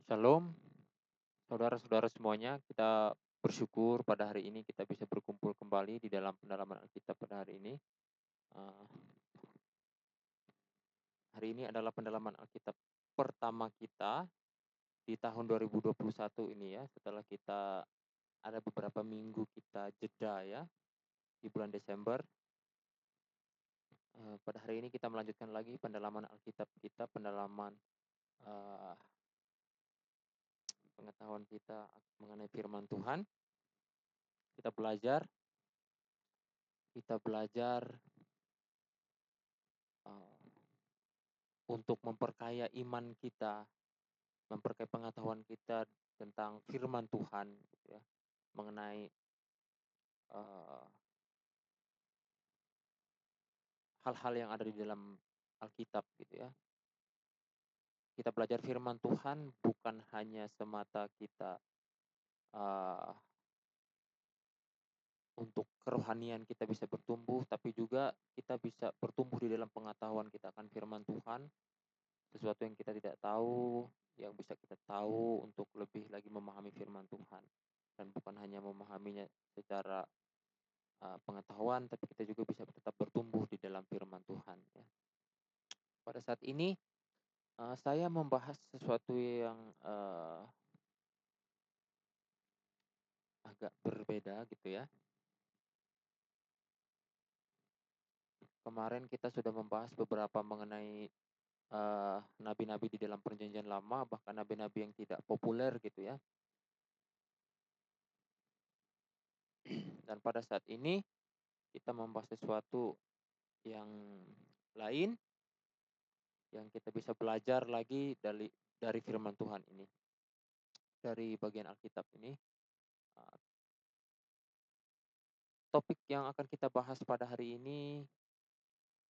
Shalom, saudara-saudara semuanya. Kita bersyukur pada hari ini kita bisa berkumpul kembali di dalam pendalaman Alkitab pada hari ini. Eee, Hari ini adalah pendalaman Alkitab pertama kita di tahun 2021 ini ya, setelah kita ada beberapa minggu kita jeda ya, di bulan Desember. Pada hari ini kita melanjutkan lagi pendalaman Alkitab kita, pendalaman, eee, pengetahuan kita mengenai firman Tuhan. Kita belajar kita belajar, eee untuk memperkaya iman kita, memperkaya pengetahuan kita tentang firman Tuhan gitu ya, mengenai, eee, hal-hal yang ada di dalam Alkitab gitu ya. Kita belajar firman Tuhan bukan hanya semata kita, eee, untuk kerohanian kita bisa bertumbuh, tapi juga kita bisa bertumbuh di dalam pengetahuan kita akan firman Tuhan, sesuatu yang kita tidak tahu, yang bisa kita tahu untuk lebih lagi memahami firman Tuhan. Dan bukan hanya memahaminya secara pengetahuan, tapi kita juga bisa tetap bertumbuh di dalam firman Tuhan ya. Pada saat ini, saya membahas sesuatu yang, agak berbeda gitu ya. Kemarin kita sudah membahas beberapa mengenai, nabi-nabi di dalam Perjanjian Lama, bahkan nabi-nabi yang tidak populer gitu ya. Dan pada saat ini kita membahas sesuatu yang lain, yang kita bisa belajar lagi dari firman Tuhan ini, dari bagian Alkitab ini. Eee, Topik yang akan kita bahas pada hari ini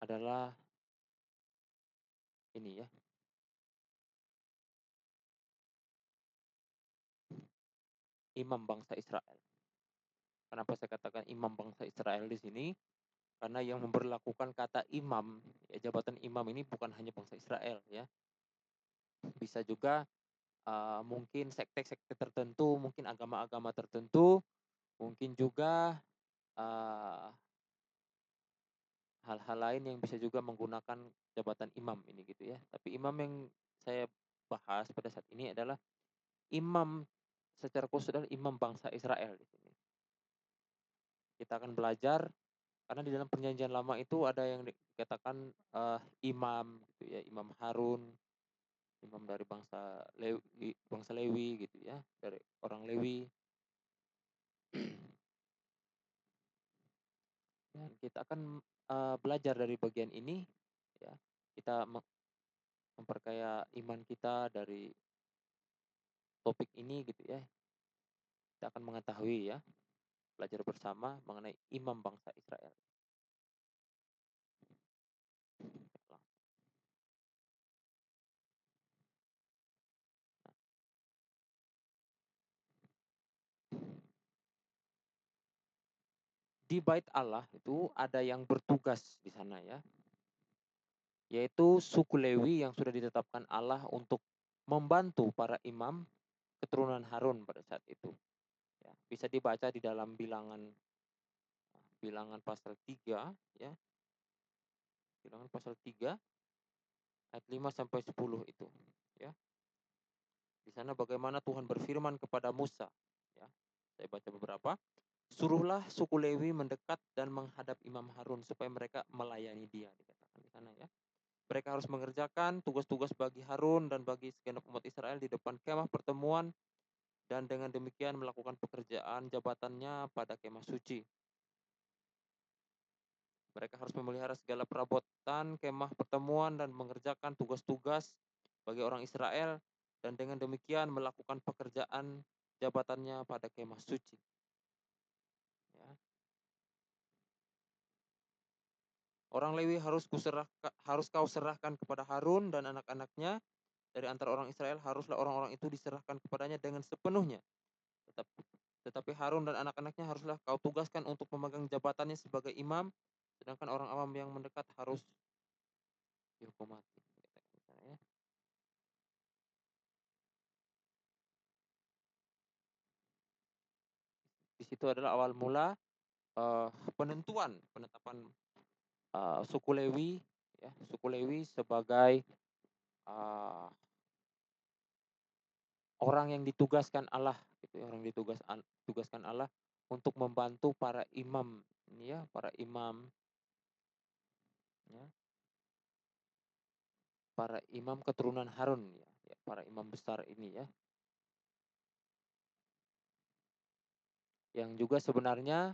adalah ini ya, imam bangsa Israel. Kenapa saya katakan imam bangsa Israel di sini? Karena yang memberlakukan kata imam, ya jabatan imam ini bukan hanya bangsa Israel ya. Bisa juga, mungkin sekte-sekte tertentu, mungkin agama-agama tertentu, mungkin juga, eee, hal-hal lain yang bisa juga menggunakan jabatan imam ini gitu ya. Tapi imam yang saya bahas pada saat ini adalah imam secara khusus adalah imam bangsa Israel di sini. Kita akan belajar karena di dalam perjanjian lama itu ada yang dikatakan, imam gitu ya, Imam Harun, imam dari bangsa Lewi gitu ya, dari orang Lewi. Dan kita akan, belajar dari bagian ini ya, kita memperkaya iman kita dari topik ini gitu ya. Kita akan mengetahui ya, belajar bersama mengenai imam bangsa Israel. Di Bait Allah itu ada yang bertugas di sana ya, yaitu suku Lewi yang sudah ditetapkan Allah untuk membantu para imam keturunan Harun pada saat itu, ya. Bisa dibaca di dalam Bilangan pasal 3 ya, Bilangan pasal 3 ayat 5 sampai 10 itu, ya. Di sana bagaimana Tuhan berfirman kepada Musa, ya. Saya baca beberapa, "Suruhlah suku Lewi mendekat dan menghadap Imam Harun supaya mereka melayani dia," dikatakan di sana ya. Mereka harus mengerjakan tugas-tugas bagi Harun dan bagi segenap umat Israel di depan kemah pertemuan dan dengan demikian melakukan pekerjaan jabatannya pada kemah suci. Mereka harus memelihara segala perabotan kemah pertemuan dan mengerjakan tugas-tugas bagi orang Israel dan dengan demikian melakukan pekerjaan jabatannya pada kemah suci. Ya. Orang Lewi harus kau serahkan kepada Harun dan anak-anaknya dari antara orang Israel, haruslah orang-orang itu diserahkan kepadanya dengan sepenuhnya. Tetap Tetapi Harun dan anak-anaknya haruslah kau tugaskan untuk memegang jabatannya sebagai imam, sedangkan orang awam yang mendekat harus dihukum mati. Ya. itu adalah awal mula penetapan suku Lewi, ya, suku Lewi sebagai orang yang ditugaskan Allah, gitu ya, orang ditugaskan Allah untuk membantu para imam, ya, para imam, ya, para imam keturunan Harun, ya, ya, para imam besar ini, ya, yang juga sebenarnya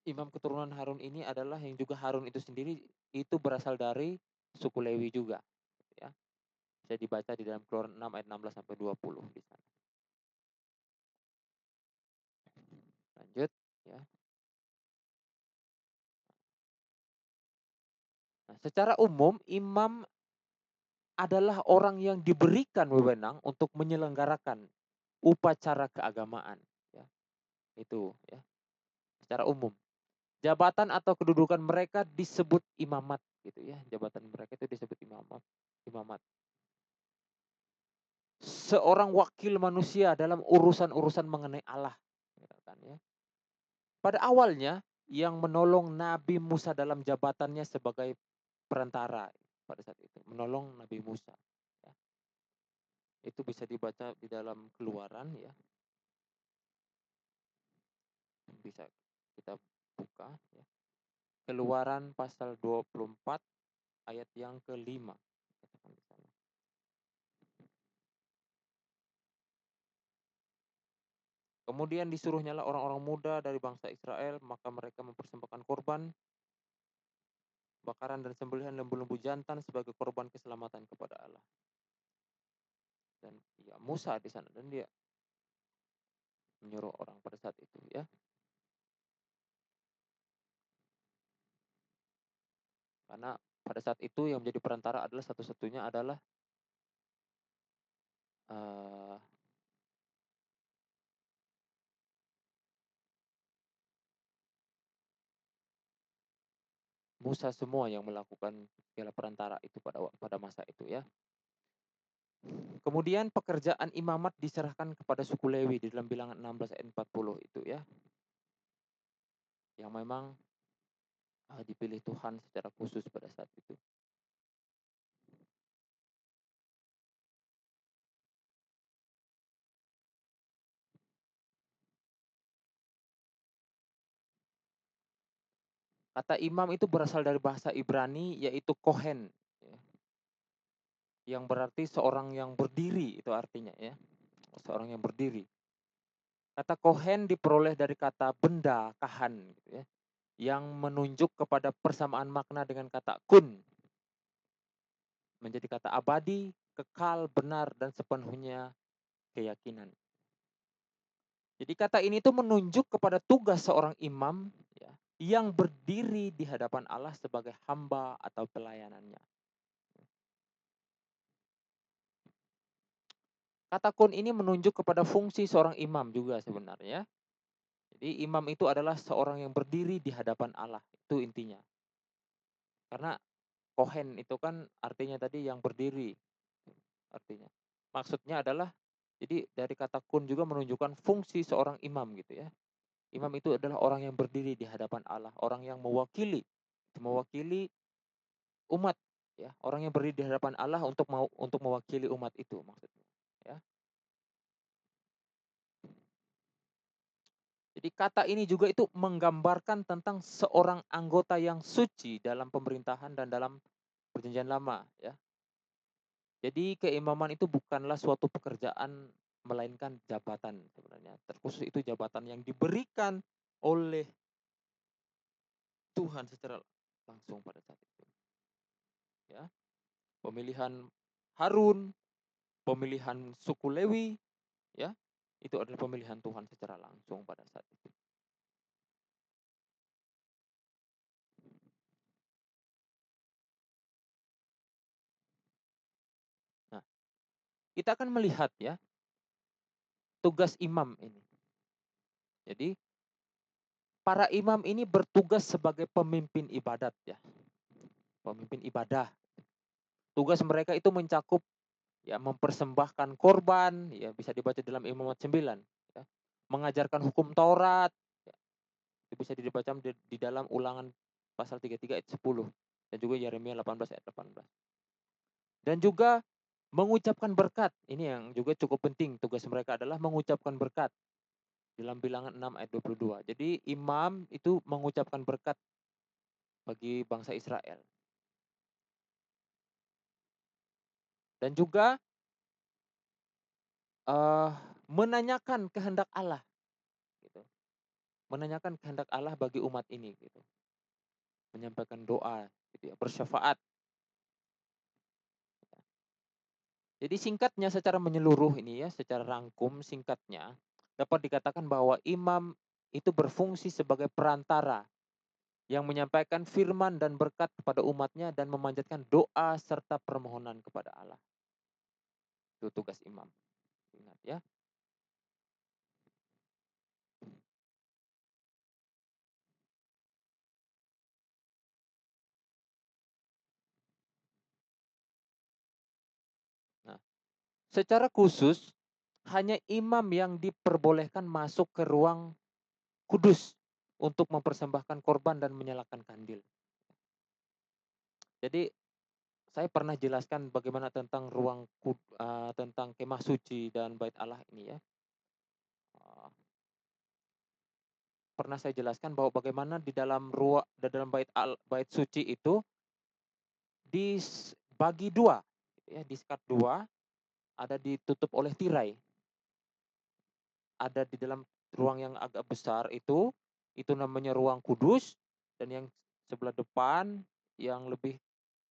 imam keturunan Harun ini adalah yang juga Harun itu sendiri itu berasal dari suku Lewi juga, ya. Bisa dibaca di dalam Keluaran 6 ayat 16 sampai 20 di sana. Lanjut, ya. Nah, secara umum imam adalah orang yang diberikan wewenang untuk menyelenggarakan upacara keagamaan, ya. Itu, ya, secara umum. Jabatan atau kedudukan mereka disebut imamat, gitu ya. Jabatan mereka itu disebut imamat. Imamat. Seorang wakil manusia dalam urusan-urusan mengenai Allah, gitu kan, ya. Pada awalnya yang menolong Nabi Musa dalam jabatannya sebagai perantara pada saat itu, menolong Nabi Musa, ya. Itu bisa dibaca di dalam Keluaran, ya. Bisa kita buka, ya. Keluaran pasal 24 ayat yang kelima. Kemudian disuruhnyalah orang-orang muda dari bangsa Israel, maka mereka mempersembahkan korban, bakaran dan sembelihan lembu-lembu jantan sebagai korban keselamatan kepada Allah. Dan ya Musa di sana dan dia menyuruh orang pada saat itu, ya. Karena pada saat itu yang menjadi perantara adalah satu-satunya adalah uh, Musa semua yang melakukan segala perantara itu pada masa itu, ya. Kemudian pekerjaan imamat diserahkan kepada suku Lewi di dalam Bilangan 16 ayat 40 itu, ya. Yang memang dipilih Tuhan secara khusus pada saat itu. Kata imam itu berasal dari bahasa Ibrani yaitu kohen, ya. Yang berarti seorang yang berdiri, itu artinya, ya. Seorang yang berdiri. Kata kohen diperoleh dari kata benda, kahan, gitu ya, yang menunjuk kepada persamaan makna dengan kata kun, menjadi kata abadi, kekal, benar, dan sepenuhnya keyakinan. Jadi kata ini tuh menunjuk kepada tugas seorang imam, ya, yang berdiri di hadapan Allah sebagai hamba atau pelayanannya. Kata kun ini menunjuk kepada fungsi seorang imam juga sebenarnya. Jadi imam itu adalah seorang yang berdiri di hadapan Allah, itu intinya. Karena kohen itu kan artinya tadi yang berdiri, artinya. Maksudnya adalah, jadi dari kata kun juga menunjukkan fungsi seorang imam gitu, ya. Imam itu adalah orang yang berdiri di hadapan Allah, orang yang mewakili umat, ya, orang yang berdiri di hadapan Allah untuk mewakili umat itu maksudnya, ya. Jadi kata ini juga itu menggambarkan tentang seorang anggota yang suci dalam pemerintahan dan dalam perjanjian lama, ya. Jadi keimaman itu bukanlah suatu pekerjaan melainkan jabatan sebenarnya. Terkhusus itu jabatan yang diberikan oleh Tuhan secara langsung pada saat itu, ya. Pemilihan Harun, pemilihan suku Lewi, ya. Itu adalah pemilihan Tuhan secara langsung pada saat itu. Nah, kita akan melihat, ya, tugas imam ini. Jadi para imam ini bertugas sebagai pemimpin ibadat, ya. Pemimpin ibadah. Tugas mereka itu mencakup, ya, mempersembahkan korban, ya, bisa dibaca dalam Imamat 9, ya. mengajarkan hukum Taurat, ya, itu bisa dibaca di dalam Ulangan pasal 33 ayat 10 dan juga Yeremia 18 ayat 18. Dan juga mengucapkan berkat, ini yang juga cukup penting, tugas mereka adalah mengucapkan berkat dalam Bilangan 6 ayat 22. Jadi imam itu mengucapkan berkat bagi bangsa Israel. Dan juga menanyakan kehendak Allah gitu. Menanyakan kehendak Allah bagi umat ini gitu. Menyampaikan doa gitu ya, bersyafaat. Jadi singkatnya secara menyeluruh ini ya, secara rangkum singkatnya dapat dikatakan bahwa imam itu berfungsi sebagai perantara yang menyampaikan firman dan berkat kepada umatnya dan memanjatkan doa serta permohonan kepada Allah. Itu tugas imam. Ingat ya. Nah, secara khusus hanya imam yang diperbolehkan masuk ke ruang kudus untuk mempersembahkan korban dan menyalakan kandil. Jadi saya pernah jelaskan bagaimana tentang tentang kemah suci dan bait Allah ini ya. Uh, Pernah saya jelaskan bahwa bagaimana di dalam bait suci itu dibagi dua, gitu ya, disekat dua, ada ditutup oleh tirai. Ada di dalam ruang yang agak besar itu namanya ruang kudus, dan yang sebelah depan yang lebih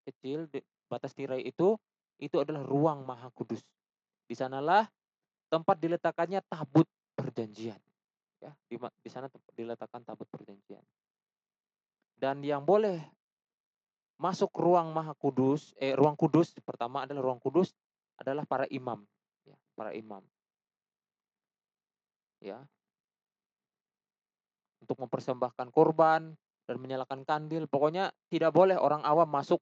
kecil di batas tirai itu adalah ruang maha kudus. Di sanalah tempat diletakkannya tabut perjanjian. Ya, di sana diletakkan tabut perjanjian. Dan yang boleh masuk ruang maha kudus, ruang kudus pertama adalah ruang kudus adalah para imam, ya, para imam, ya, untuk mempersembahkan korban dan menyalakan kandil. Pokoknya tidak boleh orang awam masuk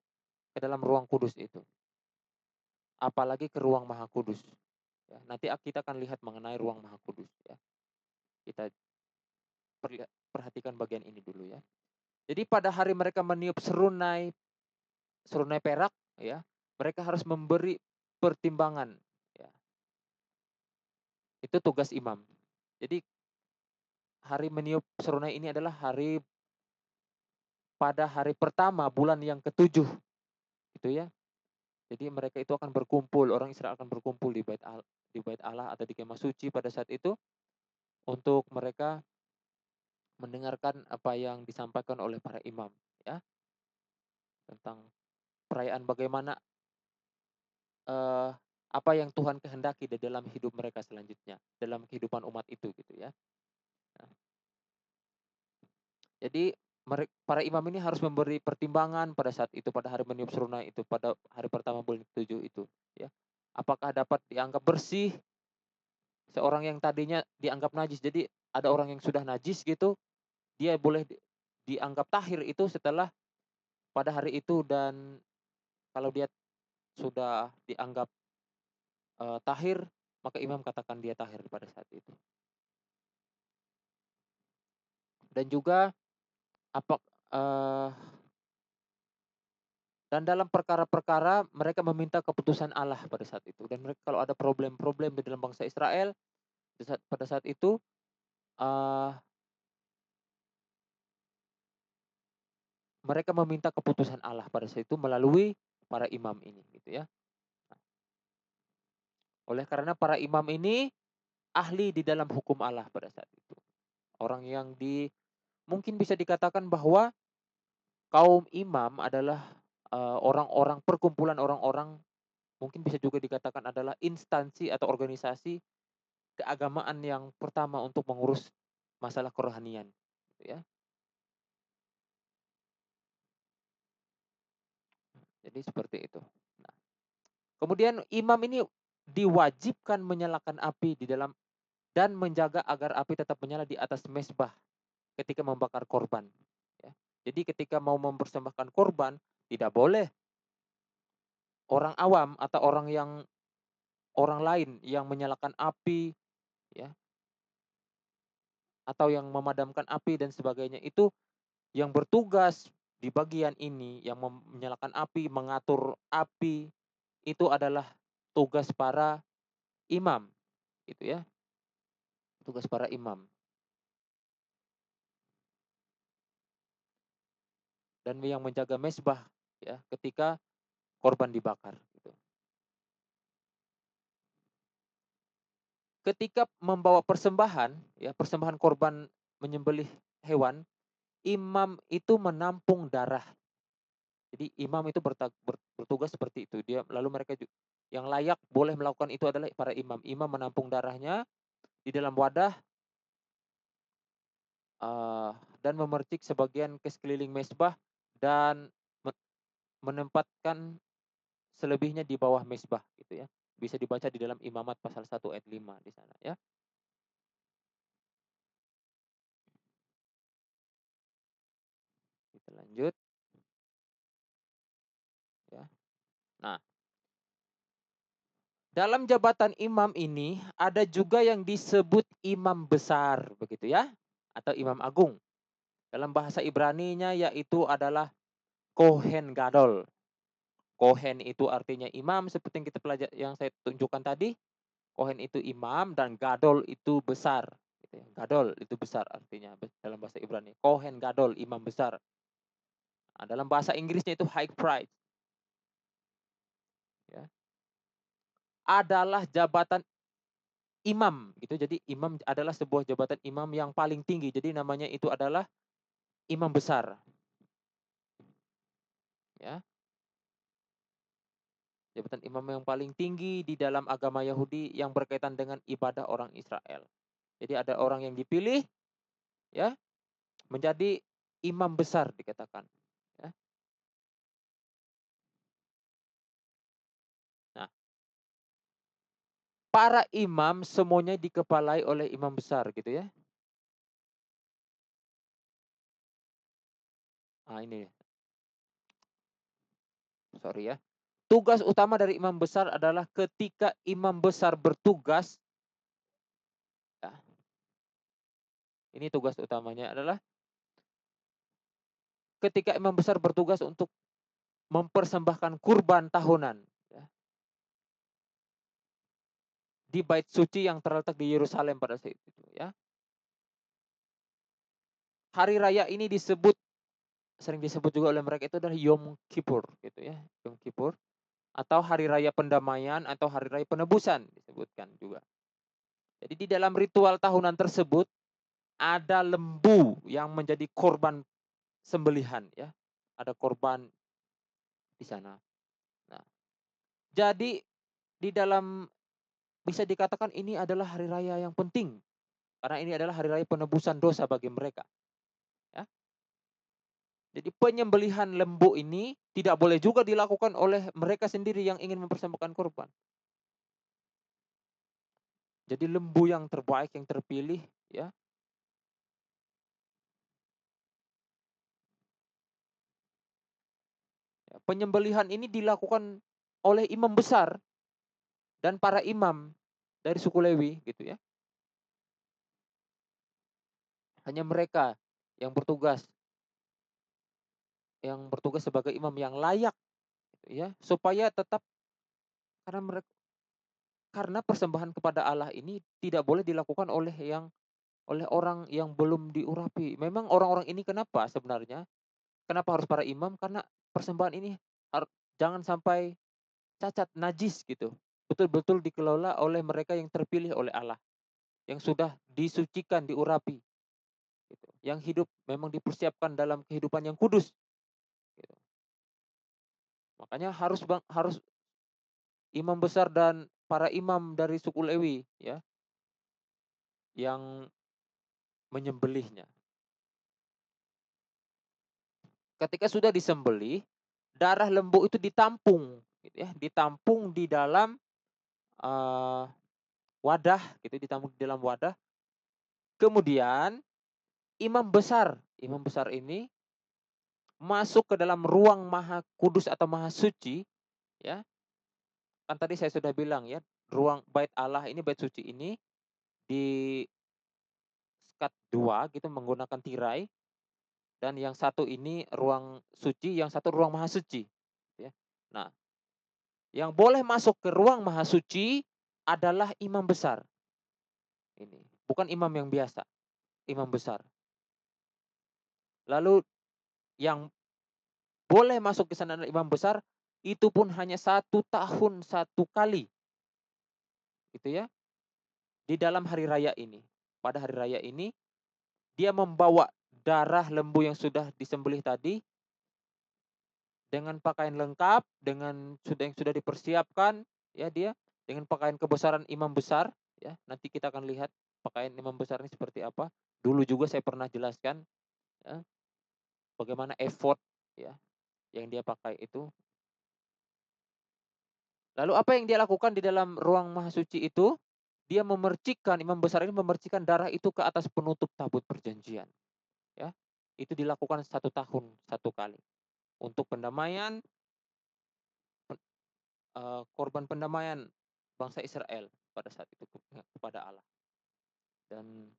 ke dalam ruang kudus itu, apalagi ke ruang maha kudus. Ya, nanti kita akan lihat mengenai ruang maha kudus. Ya, kita perhatikan bagian ini dulu ya. Jadi pada hari mereka meniup serunai perak, ya, mereka harus memberi pertimbangan. Ya, itu tugas imam. Jadi hari meniup serunai ini adalah pada hari pertama bulan yang ketujuh, gitu ya. Jadi mereka itu akan berkumpul, orang Israel akan berkumpul di bait Allah atau di kemah suci pada saat itu untuk mereka mendengarkan apa yang disampaikan oleh para imam, ya, tentang perayaan bagaimana eh, apa yang Tuhan kehendaki di dalam hidup mereka selanjutnya, dalam kehidupan umat itu gitu ya. Nah, jadi para imam ini harus memberi pertimbangan pada saat itu, pada hari meniup serunai itu, pada hari pertama bulan ketujuh itu, ya. Apakah dapat dianggap bersih seorang yang tadinya dianggap najis. Jadi ada orang yang sudah najis gitu, dia boleh dianggap tahir itu setelah pada hari itu, dan kalau dia sudah dianggap tahir, maka imam katakan dia tahir pada saat itu. Dan juga apa uh, dan dalam perkara-perkara mereka meminta keputusan Allah pada saat itu. Dan mereka kalau ada problem-problem di dalam bangsa Israel pada saat itu uh, mereka meminta keputusan Allah pada saat itu melalui para imam ini gitu ya. Oleh karena para imam ini ahli di dalam hukum Allah pada saat itu. Orang yang mungkin bisa dikatakan bahwa kaum imam adalah orang-orang perkumpulan orang-orang, mungkin bisa juga dikatakan adalah instansi atau organisasi keagamaan yang pertama untuk mengurus masalah kerohanian, gitu ya. Jadi seperti itu. Nah, kemudian imam ini diwajibkan menyalakan api di dalam dan menjaga agar api tetap menyala di atas mezbah ketika membakar korban. Ya. Jadi ketika mau mempersembahkan korban, tidak boleh orang awam atau orang lain yang menyalakan api, ya, atau yang memadamkan api dan sebagainya, itu yang bertugas di bagian ini, yang menyalakan api, mengatur api, itu adalah tugas para imam, gitu ya, tugas para imam. Dan yang menjaga mezbah, ya, ketika korban dibakar, gitu. Ketika membawa persembahan, ya, persembahan korban menyembelih hewan, imam itu menampung darah. Jadi imam itu bertugas seperti itu. Dia lalu mereka yang layak boleh melakukan itu adalah para imam. Imam menampung darahnya di dalam wadah uh, dan memercik sebagian ke sekeliling mezbah dan menempatkan selebihnya di bawah mezbah, gitu ya. Bisa dibaca di dalam Imamat pasal 1 ayat 5 di sana, ya. Kita lanjut, ya. Nah, dalam jabatan imam ini ada juga yang disebut imam besar, begitu ya, atau imam agung. Dalam bahasa Ibraninya yaitu adalah Kohen Gadol. Kohen itu artinya imam seperti yang kita pelajari, yang saya tunjukkan tadi. Kohen itu imam dan Gadol itu besar. Gitu ya. Gadol itu besar artinya dalam bahasa Ibrani. Kohen Gadol, imam besar. Nah, dalam bahasa Inggrisnya itu high priest. Ya. Adalah jabatan imam gitu. Jadi imam adalah sebuah jabatan imam yang paling tinggi. Jadi namanya itu adalah imam besar. Ya. Jabatan imam yang paling tinggi di dalam agama Yahudi yang berkaitan dengan ibadah orang Israel. Jadi ada orang yang dipilih, ya, menjadi imam besar dikatakan. Ya. Nah, para imam semuanya dikepalai oleh imam besar gitu ya. Nah ini, sorry ya. Tugas utama dari imam besar adalah ketika imam besar bertugas, ya, ini tugas utamanya adalah ketika imam besar bertugas untuk mempersembahkan kurban tahunan, ya, di bait suci yang terletak di Yerusalem pada saat itu, ya. Hari raya ini sering disebut juga oleh mereka itu adalah Yom Kippur, gitu ya, Yom Kippur, atau hari raya pendamaian atau hari raya penebusan disebutkan juga. Jadi di dalam ritual tahunan tersebut ada lembu yang menjadi korban sembelihan, ya. Ada korban di sana. Nah, jadi di dalam bisa dikatakan ini adalah hari raya yang penting karena ini adalah hari raya penebusan dosa bagi mereka, ya. Jadi penyembelihan lembu ini tidak boleh juga dilakukan oleh mereka sendiri yang ingin mempersembahkan korban. Jadi lembu yang terbaik yang terpilih, ya. Penyembelihan ini dilakukan oleh imam besar dan para imam dari suku Lewi, gitu ya. Hanya mereka yang bertugas sebagai imam yang layak, gitu ya, supaya tetap karena persembahan kepada Allah ini tidak boleh dilakukan oleh orang yang belum diurapi. Memang orang-orang ini kenapa sebenarnya? Kenapa harus para imam? Karena persembahan ini jangan sampai cacat, najis gitu. Betul-betul dikelola oleh mereka yang terpilih oleh Allah, yang sudah disucikan, diurapi, gitu. Yang hidup memang dipersiapkan dalam kehidupan yang kudus, gitu. Makanya harus imam besar dan para imam dari suku Lewi, ya, yang menyembelihnya. Ketika sudah disembelih, darah lembu itu ditampung, gitu ya, ditampung di dalam wadah, gitu, ditampung di dalam wadah. Kemudian imam besar ini masuk ke dalam ruang maha kudus atau maha suci, ya. Kan tadi saya sudah bilang ya, ruang bait Allah ini, bait suci ini di Miskat 2 gitu menggunakan tirai, dan yang satu ini ruang suci, yang satu ruang maha suci, ya. Nah, yang boleh masuk ke ruang maha suci adalah imam besar. Ini, bukan imam yang biasa, imam besar. Lalu yang boleh masuk ke sana adalah imam besar, itu pun hanya 1 tahun 1 kali. Gitu ya. Di dalam hari raya ini. Pada hari raya ini, dia membawa darah lembu yang sudah disembelih tadi dengan pakaian lengkap, dengan yang sudah dipersiapkan, ya dia dengan pakaian kebesaran imam besar, ya. Nanti kita akan lihat pakaian imam besar ini seperti apa. Dulu juga saya pernah jelaskan, ya, bagaimana effort, ya, yang dia pakai itu. Lalu apa yang dia lakukan di dalam ruang maha suci itu? Dia memercikkan, imam besar ini memercikkan darah itu ke atas penutup tabut perjanjian. Ya, itu dilakukan 1 tahun 1 kali untuk pendamaian, korban pendamaian bangsa Israel pada saat itu kepada Allah, dan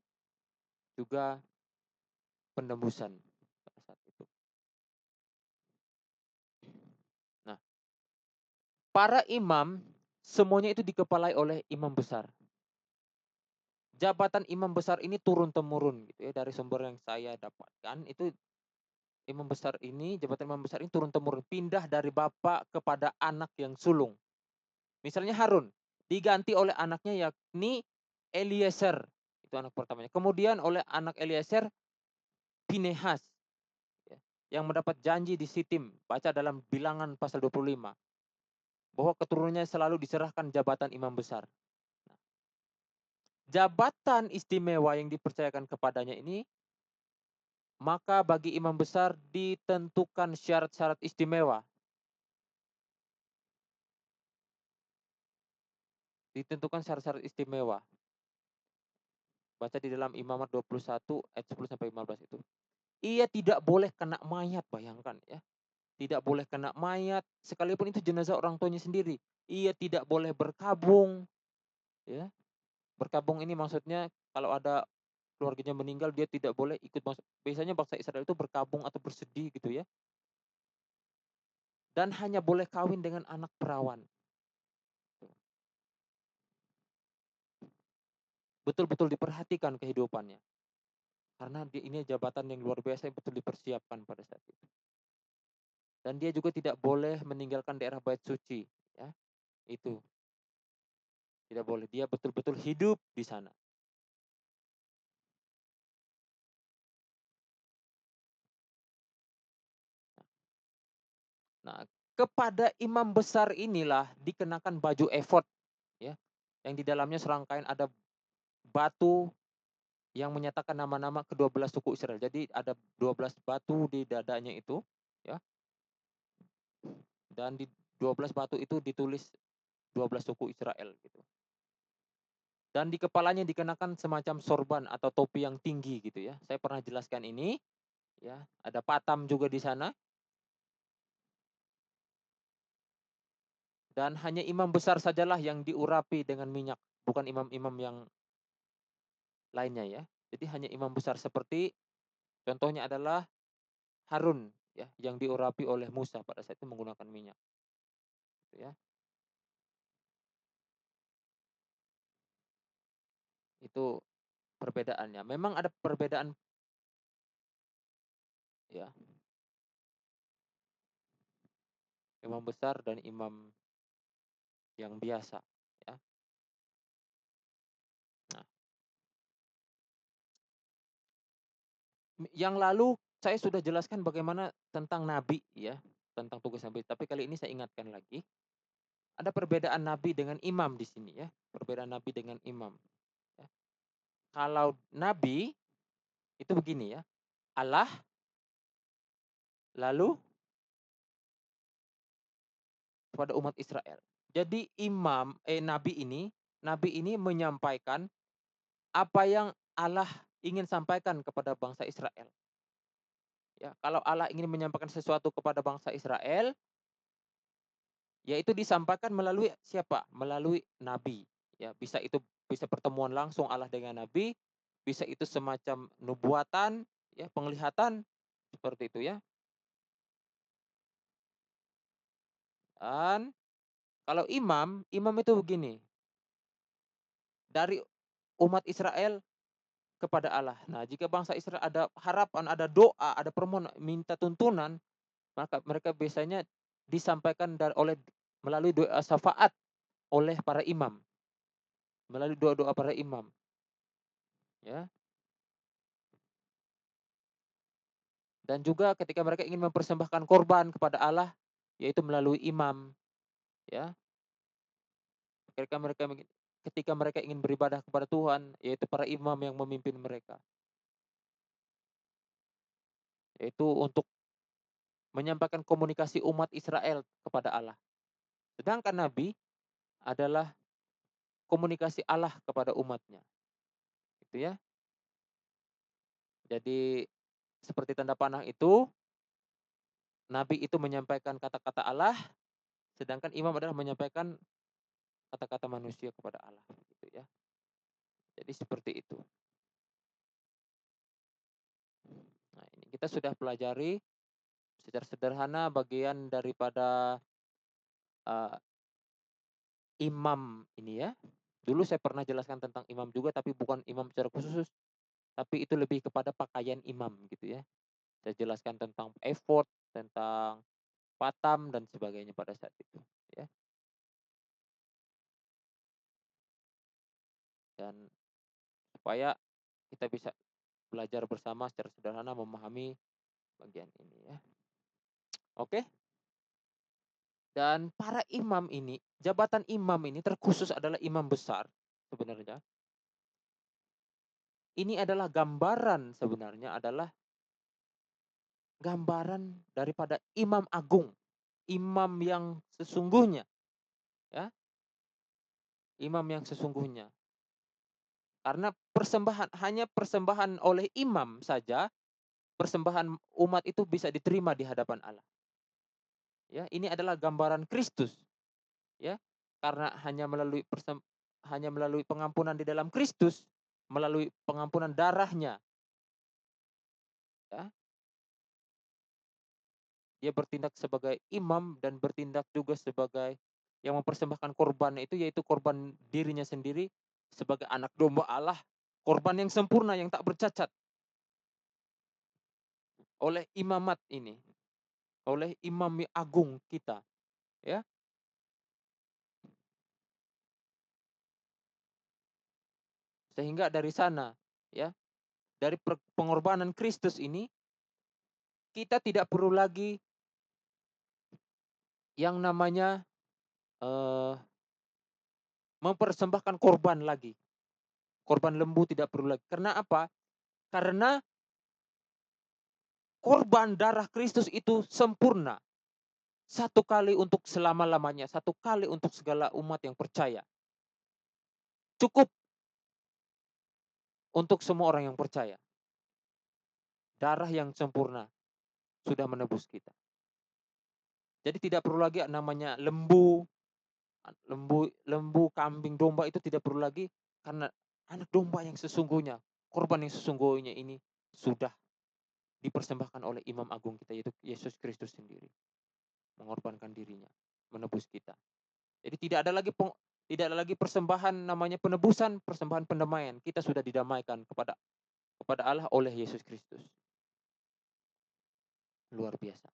juga penembusan pada saat itu. Nah, para imam semuanya itu dikepalai oleh imam besar. Jabatan imam besar ini turun temurun gitu ya, dari sumber yang saya dapatkan itu jabatan imam besar ini turun temurun, pindah dari bapak kepada anak yang sulung. Misalnya Harun diganti oleh anaknya, yakni Eliezer, itu anak pertamanya. Kemudian oleh anak Eliezer, Pinehas, ya, yang mendapat janji di Sitim, baca dalam Bilangan pasal 25, bahwa keturunannya selalu diserahkan jabatan imam besar. Nah, jabatan istimewa yang dipercayakan kepadanya ini, maka bagi imam besar ditentukan syarat-syarat istimewa. Ditentukan syarat-syarat istimewa. Baca di dalam Imamat 21 ayat 10 sampai 15 itu. Ia tidak boleh kena mayat, bayangkan ya. Tidak boleh kena mayat, sekalipun itu jenazah orang tuanya sendiri. Ia tidak boleh berkabung, ya. Berkabung ini maksudnya kalau ada keluarganya meninggal, dia tidak boleh ikut masuk. Biasanya bangsa Israel itu berkabung atau bersedih gitu ya. Dan hanya boleh kawin dengan anak perawan. Betul-betul diperhatikan kehidupannya. Karena ini jabatan yang luar biasa yang betul dipersiapkan pada saat itu. Dan dia juga tidak boleh meninggalkan daerah bait suci, ya. Itu tidak boleh. Dia betul-betul hidup di sana. Nah, kepada imam besar inilah dikenakan baju efod, ya, yang di dalamnya serangkaian ada batu yang menyatakan nama-nama ke-12 suku Israel. Jadi ada 12 batu di dadanya itu, ya. Dan di 12 batu itu ditulis 12 suku Israel gitu. Dan di kepalanya dikenakan semacam sorban atau topi yang tinggi gitu ya. Saya pernah jelaskan ini, ya. Ada patam juga di sana. Dan hanya imam besar sajalah yang diurapi dengan minyak, bukan imam-imam yang lainnya ya. Jadi hanya imam besar, seperti contohnya adalah Harun ya, yang diurapi oleh Musa pada saat itu menggunakan minyak. Gitu ya. Itu perbedaannya. Memang ada perbedaan ya, imam besar dan imam yang biasa ya. Nah, yang lalu saya sudah jelaskan bagaimana tentang nabi ya, tentang tugas nabi, tapi kali ini saya ingatkan lagi. Ada perbedaan nabi dengan imam di sini ya, perbedaan nabi dengan imam ya. Kalau nabi itu begini ya, Allah, lalu kepada umat Israel. Jadi nabi ini menyampaikan apa yang Allah ingin sampaikan kepada bangsa Israel. Ya, kalau Allah ingin menyampaikan sesuatu kepada bangsa Israel, yaitu disampaikan melalui siapa? Melalui nabi. Ya, bisa pertemuan langsung Allah dengan nabi, bisa itu semacam nubuatan, ya, penglihatan, seperti itu ya. Dan kalau imam itu begini, dari umat Israel kepada Allah. Nah, jika bangsa Israel ada harapan, ada doa, ada permohonan, minta tuntunan, maka mereka biasanya disampaikan melalui doa syafaat oleh para imam, melalui doa-doa para imam, ya. Dan juga ketika mereka ingin mempersembahkan korban kepada Allah, yaitu melalui imam, ya. Ketika mereka ingin beribadah kepada Tuhan, yaitu para imam yang memimpin mereka, yaitu untuk menyampaikan komunikasi umat Israel kepada Allah. Sedangkan nabi adalah komunikasi Allah kepada umatnya, gitu ya. Jadi seperti tanda panah itu, nabi itu menyampaikan kata-kata Allah, sedangkan imam adalah menyampaikan kata-kata manusia kepada Allah, gitu ya. Jadi seperti itu. Nah, ini kita sudah pelajari secara sederhana bagian daripada uh, imam ini ya. Dulu saya pernah jelaskan tentang imam juga, tapi bukan imam secara khusus, tapi itu lebih kepada pakaian imam gitu ya. Saya jelaskan tentang effort, tentang patam dan sebagainya pada saat itu, ya. Dan supaya kita bisa belajar bersama secara sederhana memahami bagian ini ya. Oke? Dan para imam ini, jabatan imam ini terkhusus adalah imam besar sebenarnya. Ini adalah gambaran sebenarnya adalah gambaran daripada imam agung, imam yang sesungguhnya, ya, imam yang sesungguhnya. Karena hanya persembahan oleh imam saja, persembahan umat itu bisa diterima di hadapan Allah. Ya, ini adalah gambaran Kristus, ya. Karena hanya melalui pengampunan di dalam Kristus, melalui pengampunan darahnya, ya, dia bertindak sebagai imam dan bertindak juga sebagai yang mempersembahkan korban itu, yaitu korban dirinya sendiri sebagai anak domba Allah, korban yang sempurna yang tak bercacat oleh imamat ini, oleh imam agung kita, ya. Sehingga dari sana, ya, dari pengorbanan Kristus ini kita tidak perlu lagi yang namanya mempersembahkan korban lagi. Korban lembu tidak perlu lagi. Karena apa? Karena korban darah Kristus itu sempurna. Satu kali untuk selama-lamanya, satu kali untuk segala umat yang percaya. Cukup untuk semua orang yang percaya. Darah yang sempurna sudah menebus kita. Jadi tidak perlu lagi namanya lembu, kambing, domba itu tidak perlu lagi, karena anak domba yang sesungguhnya, korban yang sesungguhnya ini sudah dipersembahkan oleh Imam Agung kita, yaitu Yesus Kristus sendiri, mengorbankan dirinya, menebus kita. Jadi tidak ada lagi persembahan namanya penebusan, persembahan pendamaian. Kita sudah didamaikan kepada Allah oleh Yesus Kristus. Luar biasa.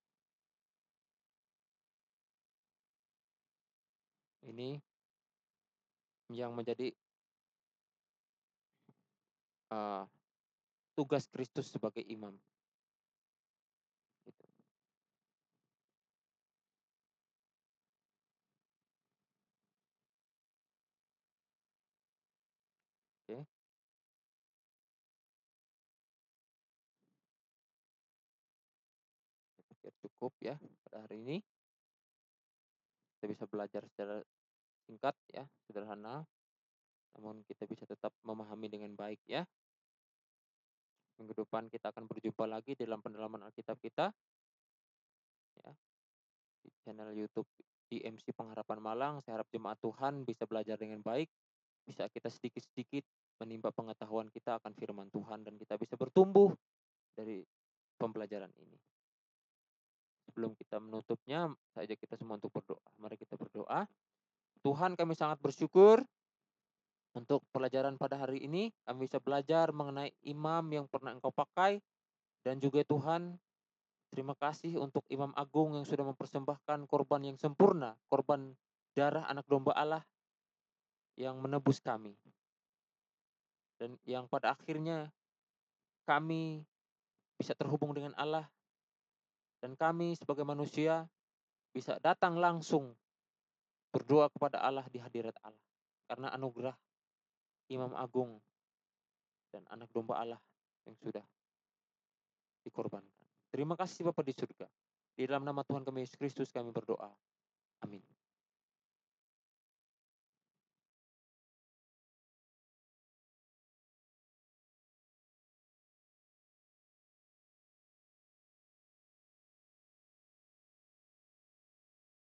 Ini yang menjadi uh, tugas Kristus sebagai imam. Gitu. Oke. Saya pikir cukup ya pada hari ini. Kita bisa belajar secara singkat ya, sederhana, namun kita bisa tetap memahami dengan baik ya. Minggu depan kita akan berjumpa lagi dalam pendalaman Alkitab kita ya, di channel YouTube IMC Pengharapan Malang. Saya harap jemaat Tuhan bisa belajar dengan baik, bisa kita sedikit-sedikit menimba pengetahuan kita akan firman Tuhan dan kita bisa bertumbuh dari pembelajaran ini. Sebelum kita menutupnya, saya ajak kita semua untuk berdoa. Mari kita berdoa. Tuhan, kami sangat bersyukur untuk pelajaran pada hari ini. Kami bisa belajar mengenai imam yang pernah Engkau pakai. Dan juga Tuhan, terima kasih untuk Imam Agung yang sudah mempersembahkan korban yang sempurna. Korban darah anak domba Allah yang menebus kami. Dan yang pada akhirnya kami bisa terhubung dengan Allah. Dan kami sebagai manusia bisa datang langsung berdoa kepada Allah di hadirat Allah. Karena anugerah Imam Agung dan anak domba Allah yang sudah dikorbankan. Terima kasih Bapa di surga. Di dalam nama Tuhan kami Yesus Kristus kami berdoa. Amin.